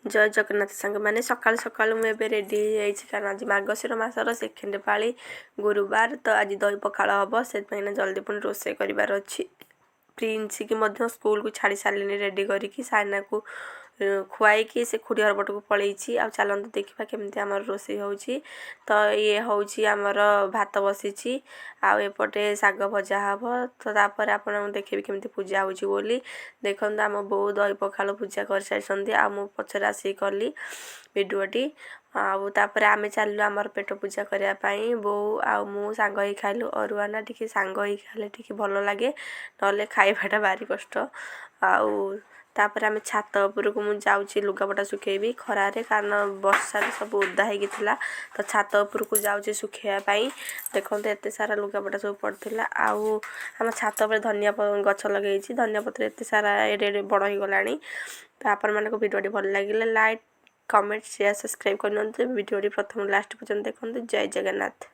जय जगन्नाथ सांग मैंने सकाल सकाल मुझे रेडी कारण आज मार्गशीर मासर सेकेंड पाली गुरुवार तो आज दही पखाल हम से जल्दी पुणी रोषे करार अच्छी प्रिंसी की स्कूल को छाड़ी सारे रेडी करके साइना को खुआई से खुड़ी हर पटक पलैची आ चलते देखा केमती आम रोषे होची तो ये हूँ आमर भात बसी आपटे शाग भजा हम तो तापर आपन देखेबी केमती पूजा होची बोली देखो आम बो दही पखाल पूजा कर सारी आ मु पचर आसिक कली भिडियोटी आउे आम चलू आमर पेट पूजा करने बो आउ सांग ही खाइलु अरुआ ना टी सांग ही खाले टी भल लगे ना खाइबाटा भारी कष्ट आउ तापर आम छात उपरକୁ ମୁଁ ଯାଉଛି ଲୁଗାପଟା ଶୁଖେଇବି ଖରାରେ କାରଣ ବର୍ଷାରେ ସବୁ ଓଦା ହେଇକି ଥିଲା ତ ଛାତ ଉପରକୁ ଯାଉଛି ଶୁଖେଇବା ପାଇଁ ଦେଖନ୍ତୁ ଏତେ ସାରା ଲୁଗାପଟା ସବୁ ପଡ଼ିଥିଲା ଆଉ ଆମ ଛାତ ଉପରେ ଧନିଆ ଗଛ ଲଗେଇଛି ଧନିଆ ପତ୍ର ଏତେ ସାରା ଏଡ଼େ ବଡ଼ ହେଇଗଲାଣି ତ ଆପଣମାନଙ୍କୁ ଭିଡ଼ିଓଟି ଭଲ ଲାଗିଲେ ଲାଇକ୍ କମେଣ୍ଟ ସେୟାର ସବସ୍କ୍ରାଇବ୍ କରିନିଅନ୍ତୁ ଭିଡ଼ିଓଟି ପ୍ରଥମରୁ ଲାଷ୍ଟ ପର୍ଯ୍ୟନ୍ତ ଦେଖନ୍ତୁ ଜୟ ଜଗନ୍ନାଥ।